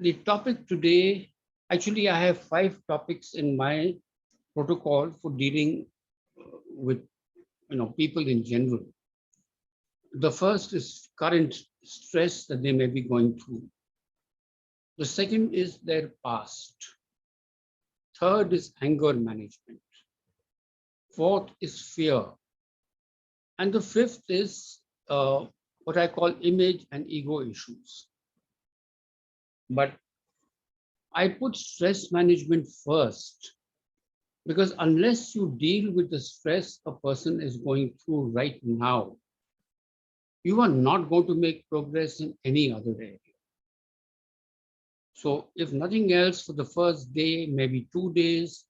The topic today, actually, I have 5 topics in my protocol for dealing with people in general. The first is current stress that they may be going through. The second is their past. Third is anger management. Fourth is fear. And the fifth is what I call image and ego issues. But I put stress management first because unless you deal with the stress a person is going through right now, you are not going to make progress in any other area. So if nothing else, for the first day, maybe 2 days,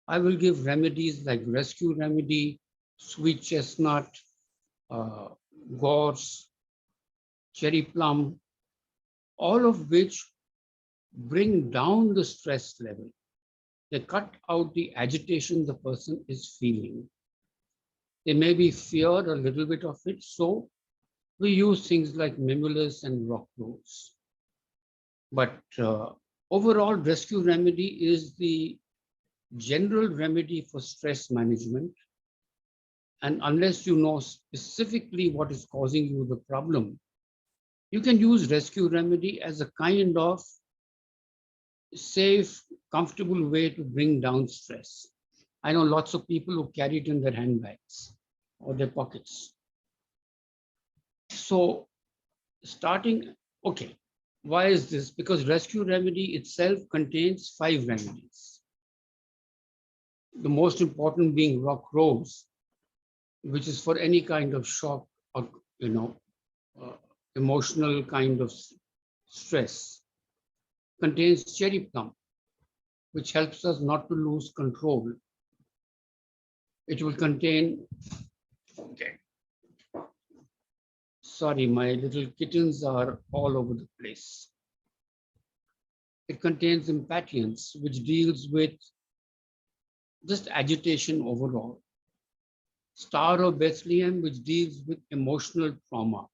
I will give remedies like rescue remedy, sweet chestnut, uh, gorse, cherry plum, all of which bring down the stress level. They cut out the agitation the person is feeling. They maybe fear a little bit of it, so we use things like mimulus and rock rose. But overall, rescue remedy is the general remedy for stress management. And unless you know specifically what is causing you the problem, you can use rescue remedy as a kind of safe, comfortable way to bring down stress. I know lots of people who carry it in their handbags or their pockets. So starting, okay, why is this? Because rescue remedy itself contains 5 remedies. The most important being rock rose, which is for any kind of shock or uh, emotional kind of stress. Contains cherry plum, which helps us not to lose control. It will contain, okay, sorry, my little kittens are all over the place. It contains impatience, which deals with just agitation overall. Star of Bethlehem, which deals with emotional trauma,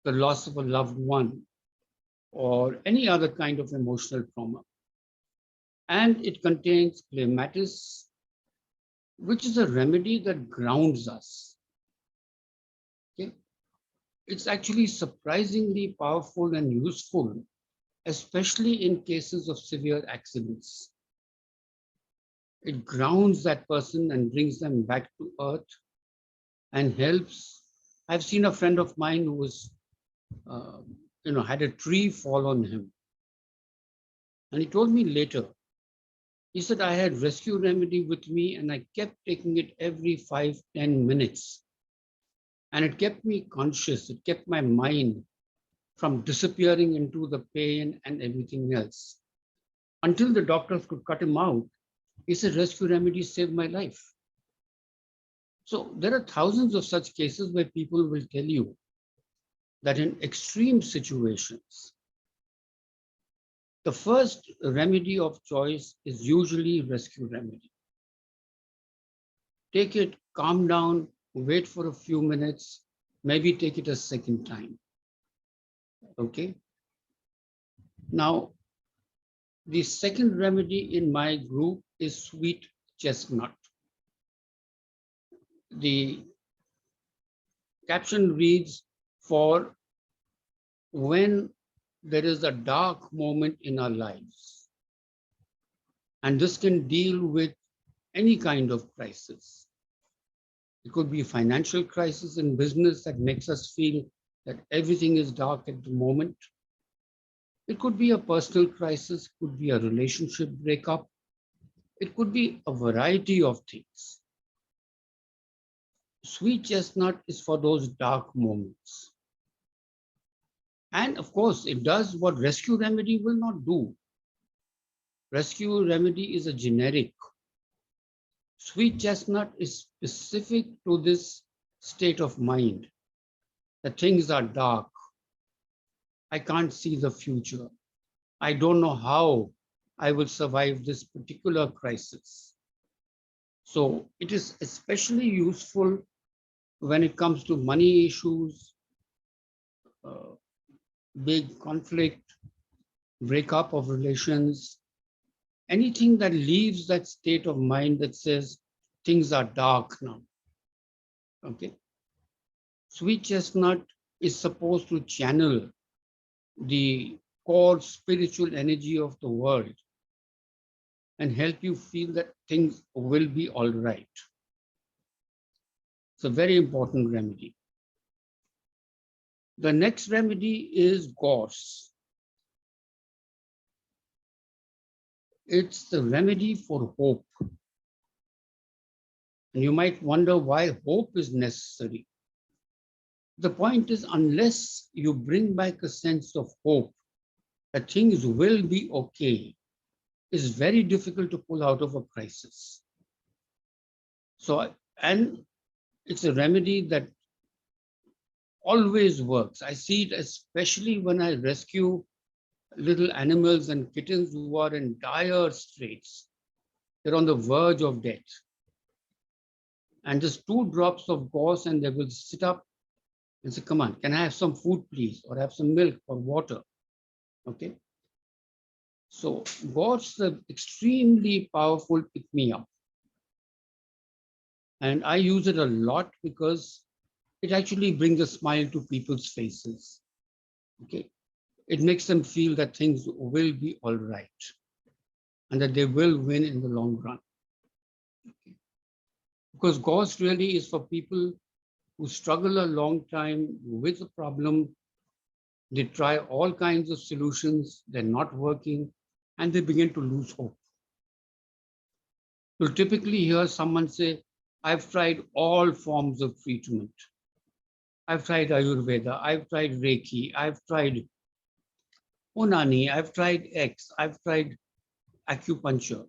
the loss of a loved one, or any other kind of emotional trauma. And it contains clematis, which is a remedy that grounds us. Okay? It's actually surprisingly powerful and useful, especially in cases of severe accidents. It grounds that person and brings them back to earth and helps. I've seen a friend of mine who was, had a tree fall on him. And he told me later, he said, I had rescue remedy with me and I kept taking it every 5-10 minutes. And it kept me conscious. It kept my mind from disappearing into the pain and everything else. Until the doctors could cut him out, he said, rescue remedy saved my life. So there are thousands of such cases where people will tell you that in extreme situations, the first remedy of choice is usually rescue remedy. Take it, calm down, wait for a few minutes, maybe take it a second time. Okay. Now, the second remedy in my group is sweet chestnut. The caption reads, for when there is a dark moment in our lives. And this can deal with any kind of crisis. It could be a financial crisis in business that makes us feel that everything is dark at the moment. It could be a personal crisis, could be a relationship breakup. It could be a variety of things. Sweet chestnut is for those dark moments. And of course, it does what rescue remedy will not do. Rescue remedy is a generic. Sweet chestnut is specific to this state of mind. That things are dark. I can't see the future. I don't know how I will survive this particular crisis. So it is especially useful when it comes to money issues, big conflict, breakup of relations, anything that leaves that state of mind that says things are dark now. Okay. Sweet chestnut is supposed to channel the core spiritual energy of the world and help you feel that things will be all right. It's a very important remedy. The next remedy is gorse. It's the remedy for hope. And you might wonder why hope is necessary. The point is, unless you bring back a sense of hope that things will be okay, it's very difficult to pull out of a crisis. So, and it's a remedy that always works. I see it especially when I rescue little animals and kittens who are in dire straits. They're on the verge of death. And just 2 drops of gauze and they will sit up and say, come on, can I have some food, please? Or have some milk or water? Okay. So gauze is an extremely powerful pick-me-up. And I use it a lot because it actually brings a smile to people's faces. Okay. It makes them feel that things will be all right and that they will win in the long run. Okay. Because gauze really is for people who struggle a long time with a problem. They try all kinds of solutions, they're not working, and they begin to lose hope. You'll typically hear someone say, I've tried all forms of treatment. I've tried Ayurveda, I've tried Reiki, I've tried Unani, I've tried X, I've tried acupuncture.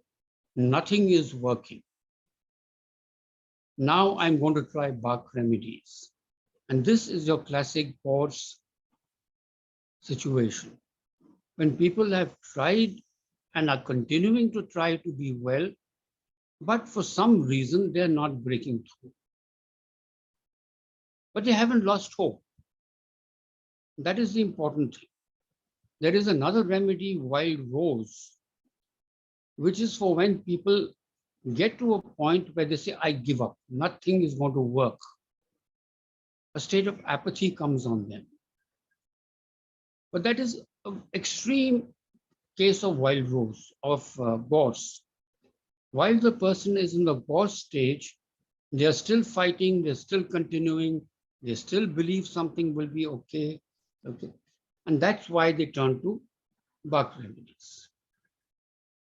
Nothing is working. Now I'm going to try Bach remedies. And this is your classic course situation. When people have tried and are continuing to try to be well, but for some reason they're not breaking through. But they haven't lost hope. That is the important thing. There is another remedy, wild rose, which is for when people get to a point where they say, I give up, nothing is going to work. A state of apathy comes on them. But that is an extreme case of wild rose, of gorse. While the person is in the gorse stage, they are still fighting, they're still continuing, they still believe something will be okay. Okay. And that's why they turn to Bach remedies.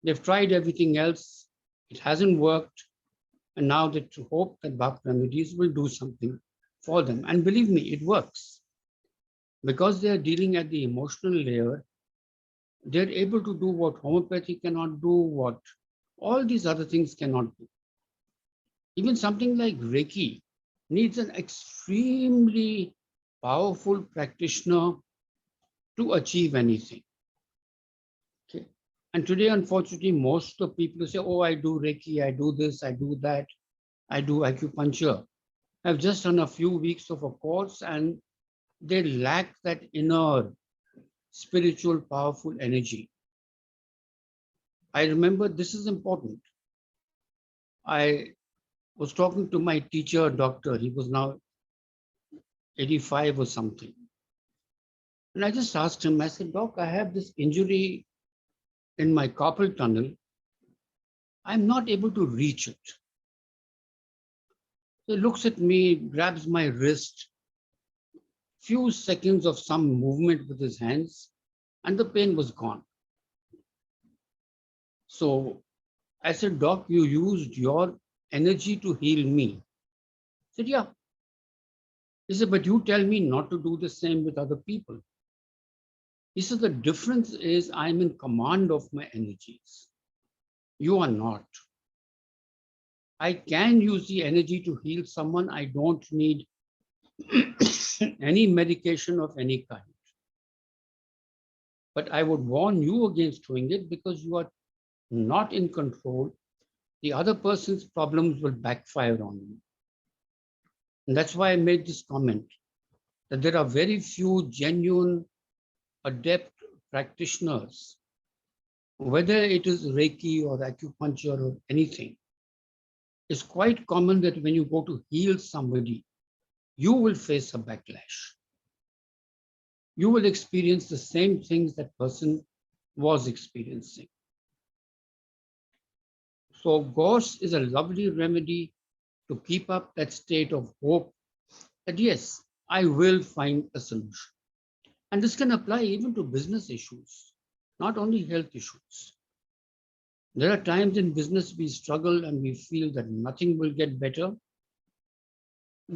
They've tried everything else, it hasn't worked, and now they hope that Bach remedies will do something for them. And believe me, it works. Because they are dealing at the emotional layer, they're able to do what homeopathy cannot do, what all these other things cannot do. Even something like Reiki needs an extremely powerful practitioner to achieve anything. Okay. And today, unfortunately, most of the people say, oh, I do Reiki, I do this, I do that, I do acupuncture. I've just done a few weeks of a course and they lack that inner spiritual, powerful energy. I remember this is important. I was talking to my teacher, doctor. He was now 85 or something. And I just asked him, I said, Doc, I have this injury in my carpal tunnel. I'm not able to reach it. He looks at me, grabs my wrist, few seconds of some movement with his hands, and the pain was gone. So I said, Doc, you used your energy to heal me. I said, yeah. He said, but you tell me not to do the same with other people. He said, the difference is I'm in command of my energies. You are not. I can use the energy to heal someone. I don't need any medication of any kind. But I would warn you against doing it because you are not in control. The other person's problems will backfire on you. And that's why I made this comment that there are very few genuine, adept practitioners, whether it is Reiki or acupuncture or anything, it's quite common that when you go to heal somebody, you will face a backlash. You will experience the same things that person was experiencing. So ghost is a lovely remedy to keep up that state of hope that yes, I will find a solution. And this can apply even to business issues, not only health issues. There are times in business we struggle and we feel that nothing will get better.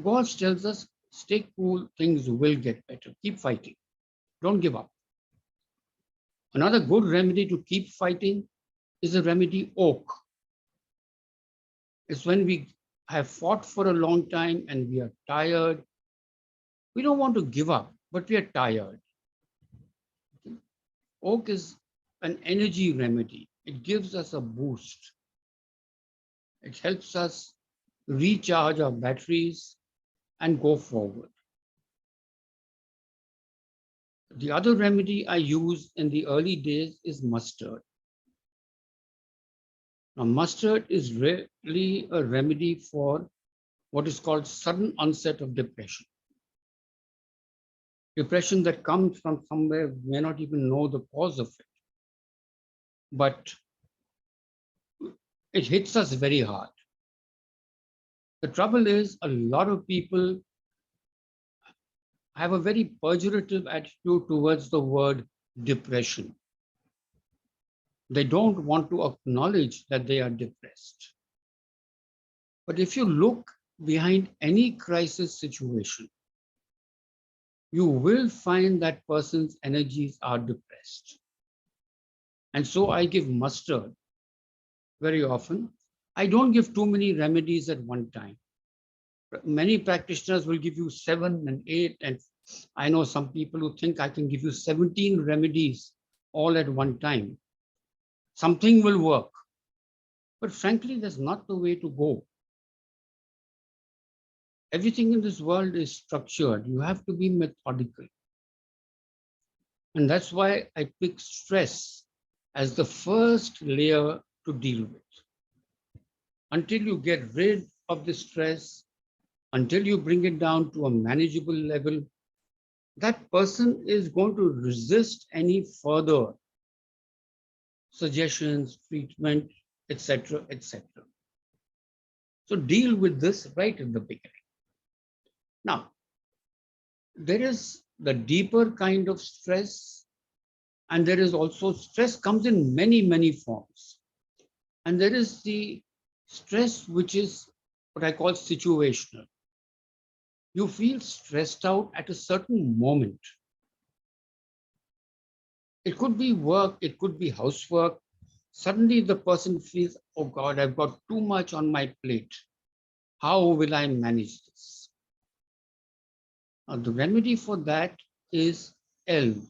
God tells us, stay cool, things will get better. Keep fighting. Don't give up. Another good remedy to keep fighting is the remedy oak. It's when we have fought for a long time and we are tired. We don't want to give up, but we are tired. Oak is an energy remedy. It gives us a boost. It helps us recharge our batteries and go forward. The other remedy I used in the early days is mustard. Now, mustard is really a remedy for what is called sudden onset of depression. Depression that comes from somewhere, we may not even know the cause of it, but it hits us very hard. The trouble is, a lot of people have a very pejorative attitude towards the word depression. They don't want to acknowledge that they are depressed. But if you look behind any crisis situation, you will find that person's energies are depressed. And so I give mustard very often. I don't give too many remedies at one time. Many practitioners will give you 7 and 8, and I know some people who think I can give you 17 remedies all at one time. Something will work. But frankly, that's not the way to go. Everything in this world is structured. You have to be methodical. And that's why I pick stress as the first layer to deal with. Until you get rid of the stress, until you bring it down to a manageable level, that person is going to resist any further suggestions, treatment, etc., etc. So deal with this right in the beginning. Now, there is the deeper kind of stress, and there is also stress comes in many, many forms. And there is the stress which is what I call situational. You feel stressed out at a certain moment. It could be work, it could be housework. Suddenly the person feels, oh God, I've got too much on my plate. How will I manage this? Now, the remedy for that is ELM.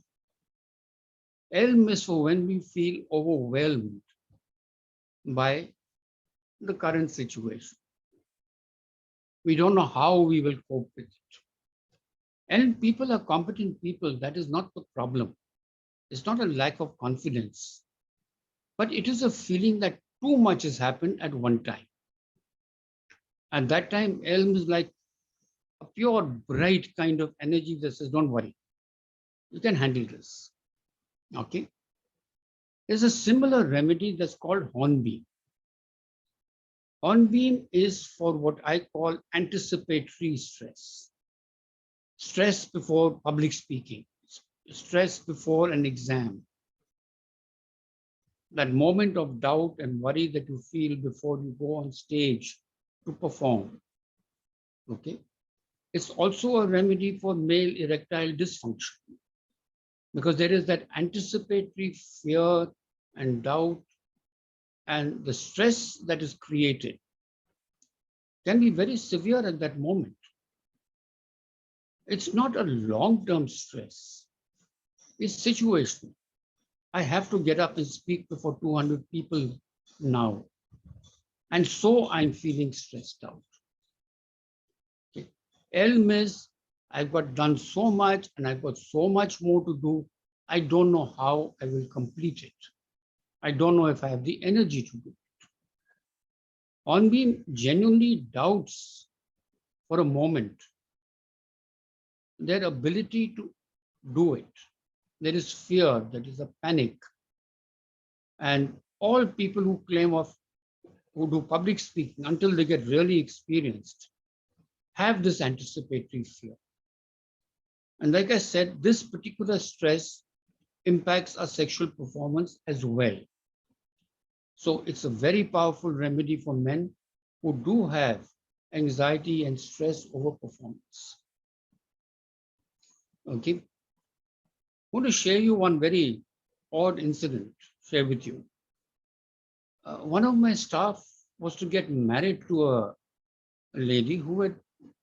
ELM is for when we feel overwhelmed by the current situation. We don't know how we will cope with it. And people are competent people. That is not the problem. It's not a lack of confidence, but it is a feeling that too much has happened at one time. At that time, ELM is like a pure, bright kind of energy that says, don't worry, you can handle this. Okay. There's a similar remedy that's called hornbeam. Hornbeam is for what I call anticipatory stress. Stress before public speaking, stress before an exam. That moment of doubt and worry that you feel before you go on stage to perform. Okay. It's also a remedy for male erectile dysfunction, because there is that anticipatory fear and doubt, and the stress that is created can be very severe at that moment. It's not a long-term stress. It's situational. I have to get up and speak before 200 people now. And so I'm feeling stressed out. Okay. ELM is, I've got done so much and I've got so much more to do. I don't know how I will complete it. I don't know if I have the energy to do it. On being genuinely doubts for a moment their ability to do it. There is fear, there is a panic. And all people who claim of who do public speaking until they get really experienced have this anticipatory fear. And like I said, this particular stress impacts our sexual performance as well. So it's a very powerful remedy for men who do have anxiety and stress over performance. Okay. I want to share you one very odd incident, share with you. One of my staff was to get married to a lady who had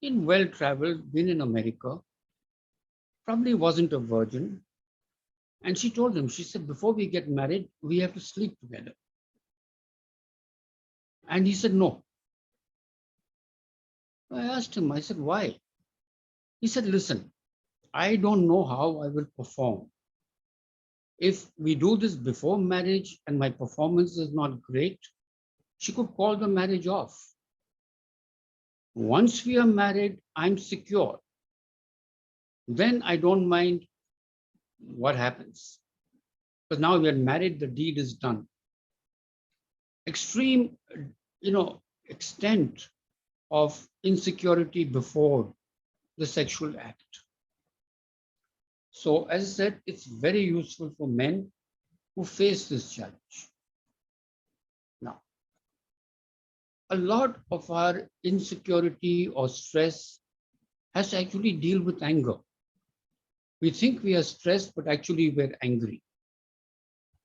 been well traveled, been in America, probably wasn't a virgin. And she told him, she said, before we get married, we have to sleep together. And he said, no. I asked him, I said, why? He said, listen, I don't know how I will perform. If we do this before marriage and my performance is not great, she could call the marriage off. Once we are married, I'm secure. Then I don't mind what happens. Because now we are married, the deed is done. Extreme, extent of insecurity before the sexual act. So as I said, it's very useful for men who face this challenge. Now, a lot of our insecurity or stress has to actually deal with anger. We think we are stressed, but actually we're angry.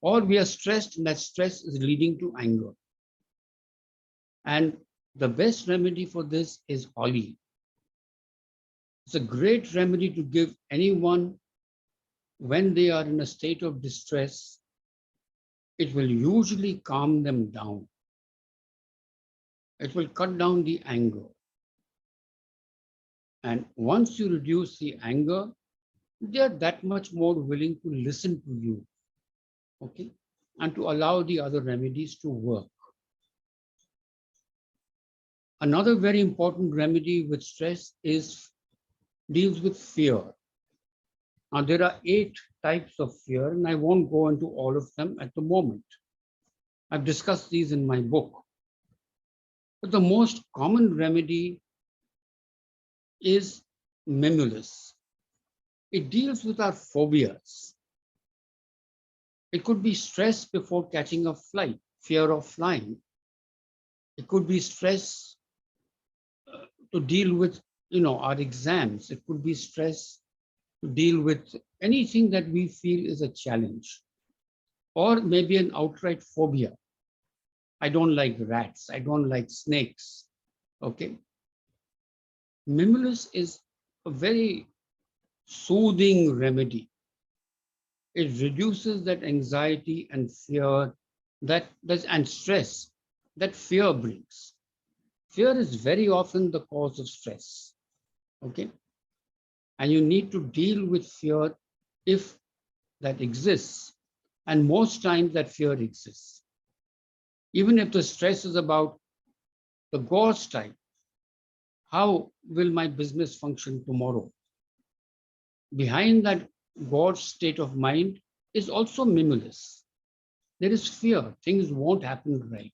Or we are stressed and that stress is leading to anger. And the best remedy for this is Holly. It's a great remedy to give anyone when they are in a state of distress. It will usually calm them down. It will cut down the anger. And once you reduce the anger, they are that much more willing to listen to you, okay, and to allow the other remedies to work. Another very important remedy with stress deals with fear. Now, there are 8 types of fear, and I won't go into all of them at the moment. I've discussed these in my book. But the most common remedy is mimulus. It deals with our phobias. It could be stress before catching a flight, fear of flying. It could be stress to deal with, our exams. It could be stress to deal with anything that we feel is a challenge, or maybe an outright phobia. I don't like rats. I don't like snakes. Okay. Mimulus is a very soothing remedy. It reduces that anxiety and fear and stress that fear brings. Fear is very often the cause of stress. Okay. And you need to deal with fear if that exists. And most times that fear exists. Even if the stress is about the ghost type, how will my business function tomorrow? Behind that God state of mind is also mimulus. There is fear, things won't happen right.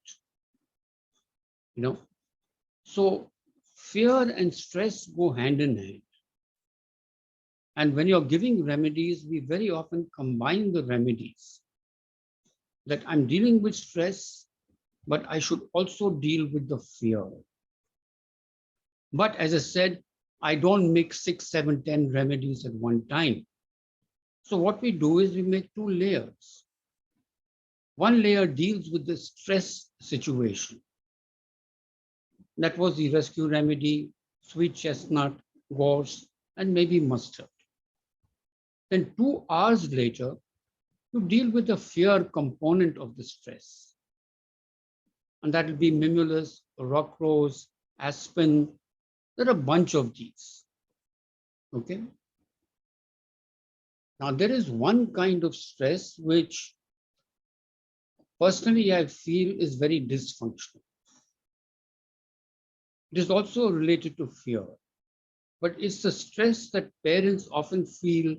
So fear and stress go hand in hand. And when you're giving remedies, we very often combine the remedies that I'm dealing with stress, but I should also deal with the fear. But as I said, I don't make 6, 7, 10 remedies at one time. So what we do is we make 2 layers. One layer deals with the stress situation. That was the rescue remedy, sweet chestnut, gorse, and maybe mustard. Then 2 hours later, you deal with the fear component of the stress. And that will be mimulus, rock rose, aspen. There are a bunch of these. Okay. Now, there is one kind of stress which personally I feel is very dysfunctional. It is also related to fear, but it's the stress that parents often feel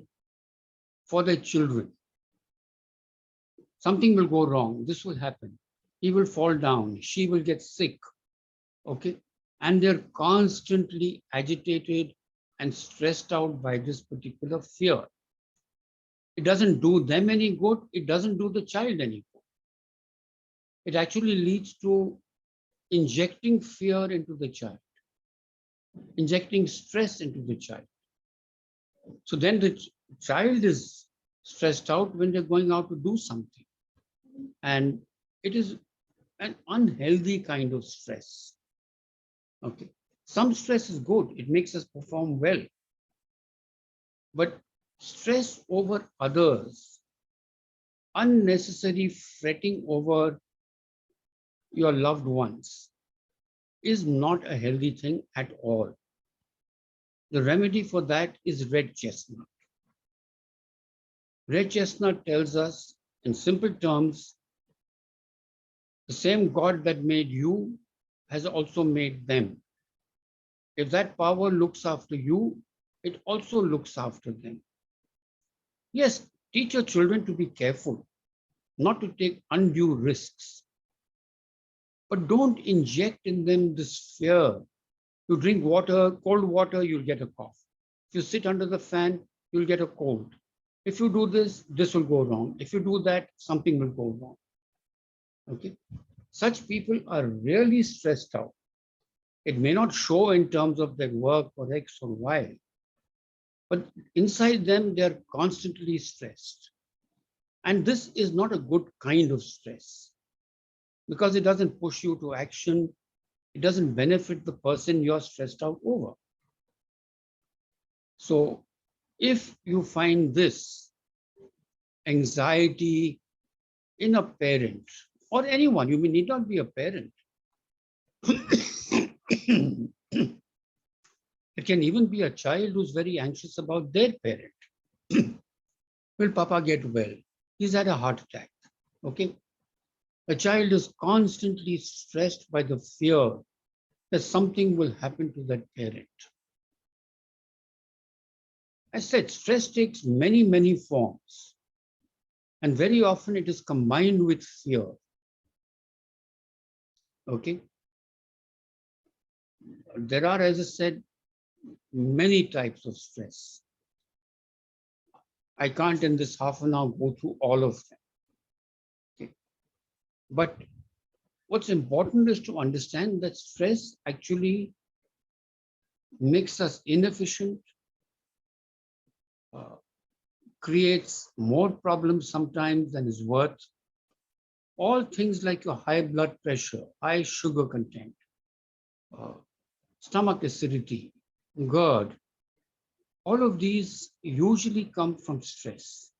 for their children. Something will go wrong, this will happen, he will fall down, she will get sick, okay? And they're constantly agitated and stressed out by this particular fear. It doesn't do them any good, it doesn't do the child any good. It actually leads to injecting fear into the child, injecting stress into the child. So then the child is stressed out when they're going out to do something. And it is an unhealthy kind of stress. Okay. Some stress is good, it makes us perform well. But stress over others, unnecessary fretting over your loved ones, is not a healthy thing at all. The remedy for that is red chestnut. Red chestnut tells us in simple terms, the same God that made you has also made them. If that power looks after you, it also looks after them. Yes, teach your children to be careful, not to take undue risks. But don't inject in them this fear. You drink water, cold water, you'll get a cough. If you sit under the fan, you'll get a cold. If you do this, this will go wrong. If you do that, something will go wrong. Okay? Such people are really stressed out. It may not show in terms of their work or X or Y, but inside them, they're constantly stressed. And this is not a good kind of stress because it doesn't push you to action. It doesn't benefit the person you're stressed out over. So if you find this anxiety in a parent or anyone, you may need not be a parent. It can even be a child who's very anxious about their parent. Will Papa get well? He's had a heart attack. Okay. A child is constantly stressed by the fear that something will happen to that parent. I said stress takes many, many forms. And very often it is combined with fear. Okay. There are, as I said, many types of stress. I can't in this half an hour go through all of them. Okay. But what's important is to understand that stress actually makes us inefficient, creates more problems sometimes than is worth. All things like your high blood pressure, high sugar content, stomach acidity, GERD, all of these usually come from stress.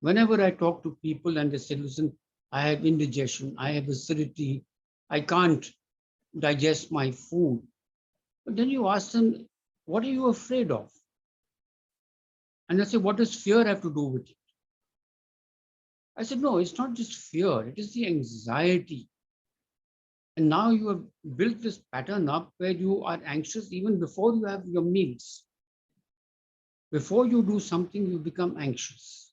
Whenever I talk to people and they say, listen, I have indigestion, I have acidity, I can't digest my food. But then you ask them, what are you afraid of? And I say, what does fear have to do with it? I said, no, it's not just fear, it is the anxiety. And now you have built this pattern up where you are anxious even before you have your meals. Before you do something, you become anxious.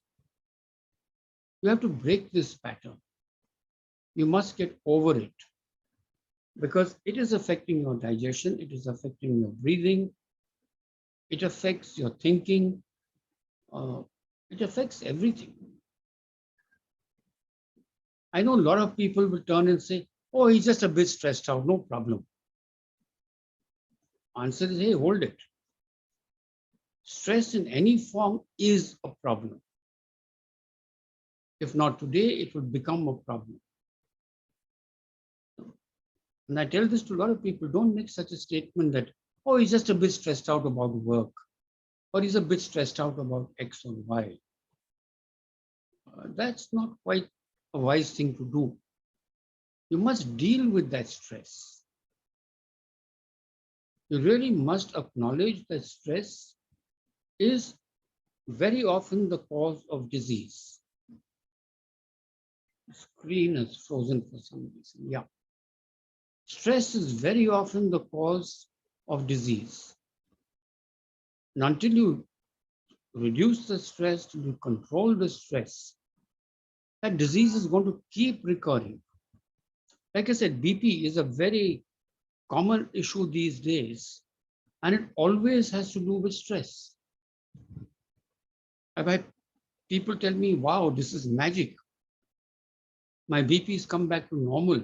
You have to break this pattern. You must get over it because it is affecting your digestion, it is affecting your breathing, it affects your thinking, it affects everything. I know a lot of people will turn and say, oh, he's just a bit stressed out, no problem. Answer is, hey, hold it. Stress in any form is a problem. If not today, it will become a problem. And I tell this to a lot of people, don't make such a statement that, oh, he's just a bit stressed out about work, or he's a bit stressed out about X or Y. That's not quite a wise thing to do. You must deal with that stress. You really must acknowledge that stress is very often the cause of disease. The screen is frozen for some reason. Yeah. Stress is very often the cause of disease. And until you reduce the stress, till you control the stress, that disease is going to keep recurring. Like I said, BP is a very common issue these days, and it always has to do with stress. I've had people tell me, wow, this is magic. My BP's come back to normal.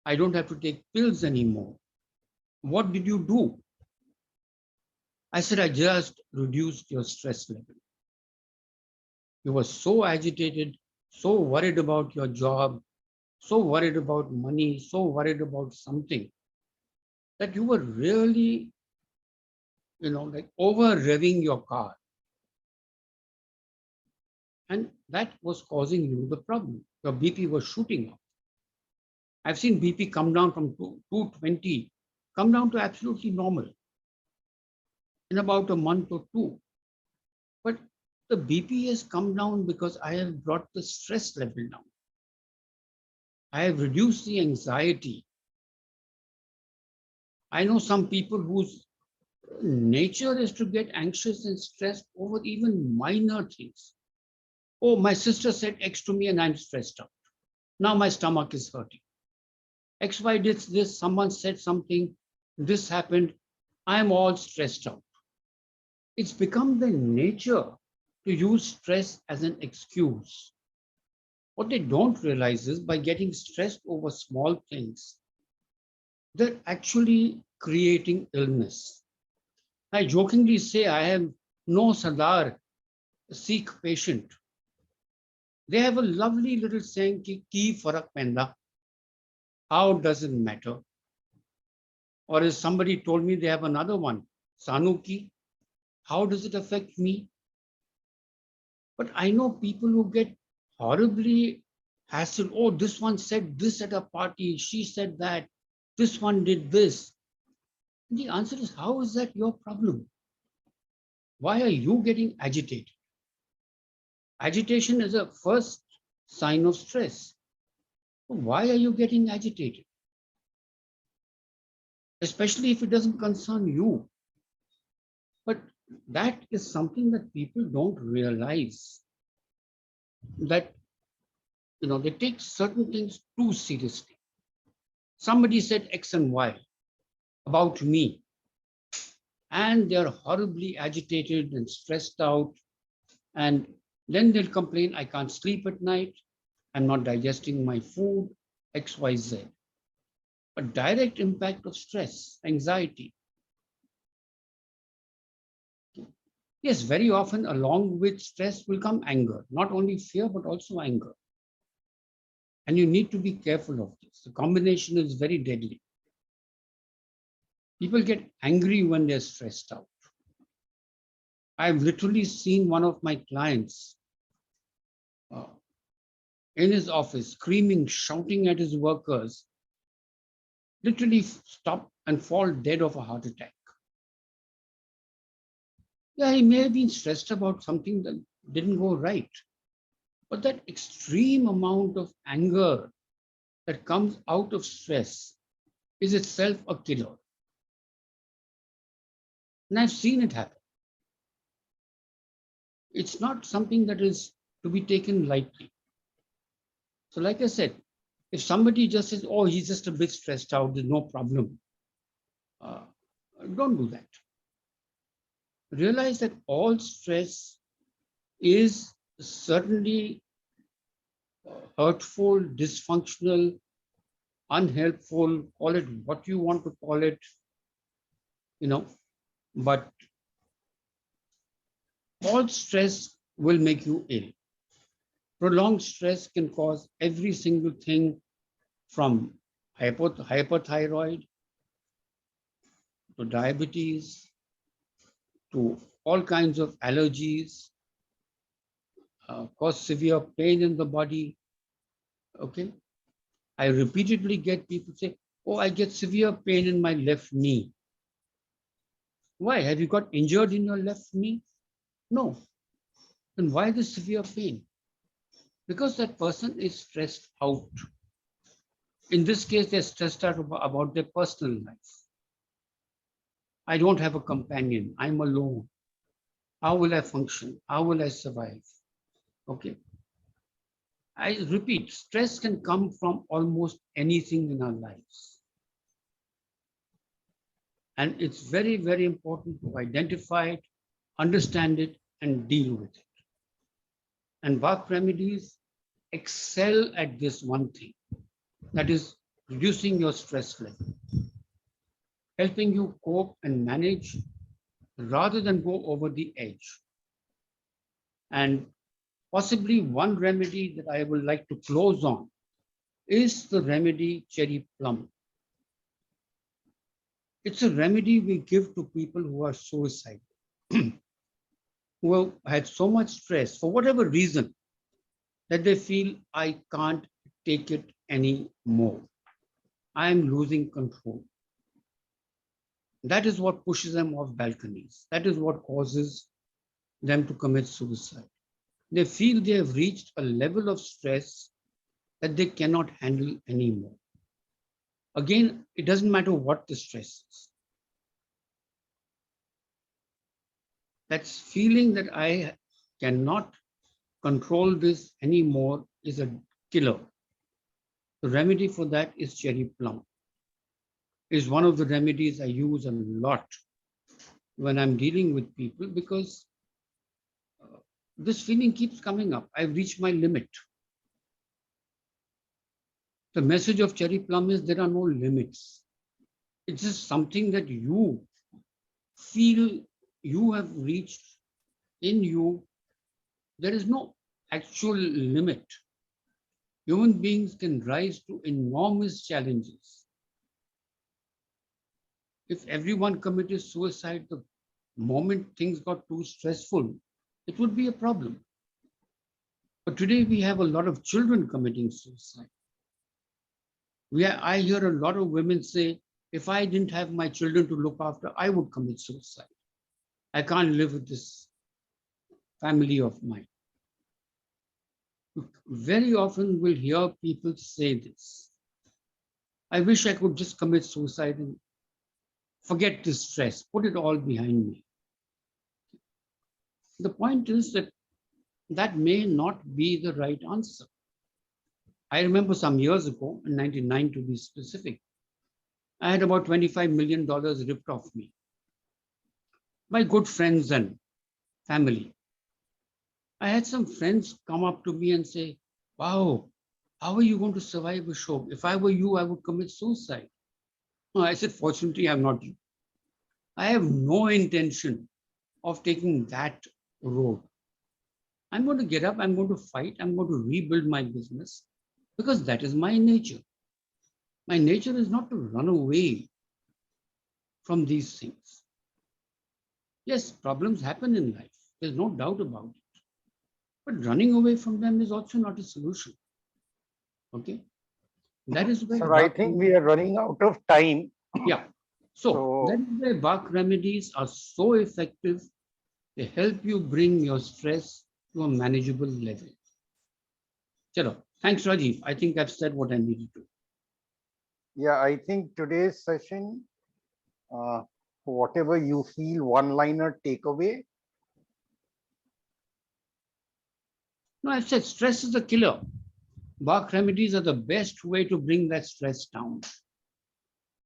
I don't have to take pills anymore. What did you do? I said, I just reduced your stress level. You were so agitated, so worried about your job, so worried about money, so worried about something that you were really, like over revving your car. And that was causing you the problem. Your BP was shooting up. I've seen BP come down from 220, come down to absolutely normal in about a month or two. But the BP has come down because I have brought the stress level down. I have reduced the anxiety. I know some people whose nature is to get anxious and stressed over even minor things. Oh, my sister said X to me and I'm stressed out. Now my stomach is hurting. XY did this, someone said something, this happened, I'm all stressed out. It's become the nature to use stress as an excuse. What they don't realize is by getting stressed over small things, they're actually creating illness. I jokingly say I have no Sardar Sikh patient. They have a lovely little saying, ki farak penda. How does it matter? Or as somebody told me, they have another one, Sanuki. How does it affect me? But I know people who get horribly hassled. Oh, this one said this at a party. She said that. This one did this. And the answer is, how is that your problem? Why are you getting agitated? Agitation is a first sign of stress. Why are you getting agitated? Especially if it doesn't concern you. But that is something that people don't realize, that they take certain things too seriously. Somebody said X and Y about me, and they're horribly agitated and stressed out, and then they'll complain, I can't sleep at night, I'm not digesting my food, XYZ. A direct impact of stress, anxiety. Yes, very often along with stress will come anger, not only fear, but also anger. And you need to be careful of this. The combination is very deadly. People get angry when they're stressed out. I've literally seen one of my clients in his office screaming, shouting at his workers, literally stop and fall dead of a heart attack. Yeah, he may have been stressed about something that didn't go right, but that extreme amount of anger that comes out of stress is itself a killer. And I've seen it happen. It's not something that is to be taken lightly. So like I said, if somebody just says, oh, he's just a bit stressed out, there's no problem, don't do that. Realize that all stress is certainly hurtful, dysfunctional, unhelpful, call it what you want to call it, but all stress will make you ill. Prolonged stress can cause every single thing from hyperthyroid to diabetes to all kinds of allergies, cause severe pain in the body. Okay. I repeatedly get people say, oh, I get severe pain in my left knee. Why? Have you got injured in your left knee? No. Then why the severe pain? Because that person is stressed out. In this case, they're stressed out about their personal life. I don't have a companion. I'm alone. How will I function? How will I survive? Okay. I repeat, stress can come from almost anything in our lives. And it's very, very important to identify it, understand it, and deal with it. And Bach remedies excel at this one thing, that is reducing your stress level, helping you cope and manage rather than go over the edge. And possibly one remedy that I would like to close on is the remedy cherry plum. It's a remedy we give to people who are suicidal, who have had so much stress for whatever reason that they feel I can't take it anymore. I am losing control. That is what pushes them off balconies. That is what causes them to commit suicide. They feel they have reached a level of stress that they cannot handle anymore. Again, it doesn't matter what the stress is. That feeling that I cannot control this anymore is a killer. The remedy for that is cherry plum. Is one of the remedies I use a lot when I'm dealing with people because this feeling keeps coming up. I've reached my limit. The message of cherry plum is there are no limits. It's just something that you feel you have reached in you. There is no actual limit. Human beings can rise to enormous challenges. If everyone committed suicide the moment things got too stressful, it would be a problem. But today we have a lot of children committing suicide. I hear a lot of women say, if I didn't have my children to look after, I would commit suicide. I can't live with this family of mine. Very often we'll hear people say this. I wish I could just commit suicide and forget this stress, put it all behind me. The point is that that may not be the right answer. I remember some years ago, in 99 to be specific, I had about $25 million ripped off me. My good friends and family. I had some friends come up to me and say, wow, how are you going to survive Ashok? If I were you, I would commit suicide. No, I said, fortunately, I'm not you. I have no intention of taking that road. I'm going to get up, I'm going to fight, I'm going to rebuild my business because that is my nature. My nature is not to run away from these things. Yes, problems happen in life. There's no doubt about it. But running away from them is also not a solution. Okay? That is where Sir, I think we are running out of time. Yeah. So that is why Bach remedies are so effective. They help you bring your stress to a manageable level. Chalo. Thanks, Rajiv. I think I've said what I needed to. Yeah, I think today's session, whatever you feel, one-liner takeaway. No, I've said stress is a killer. Bach remedies are the best way to bring that stress down.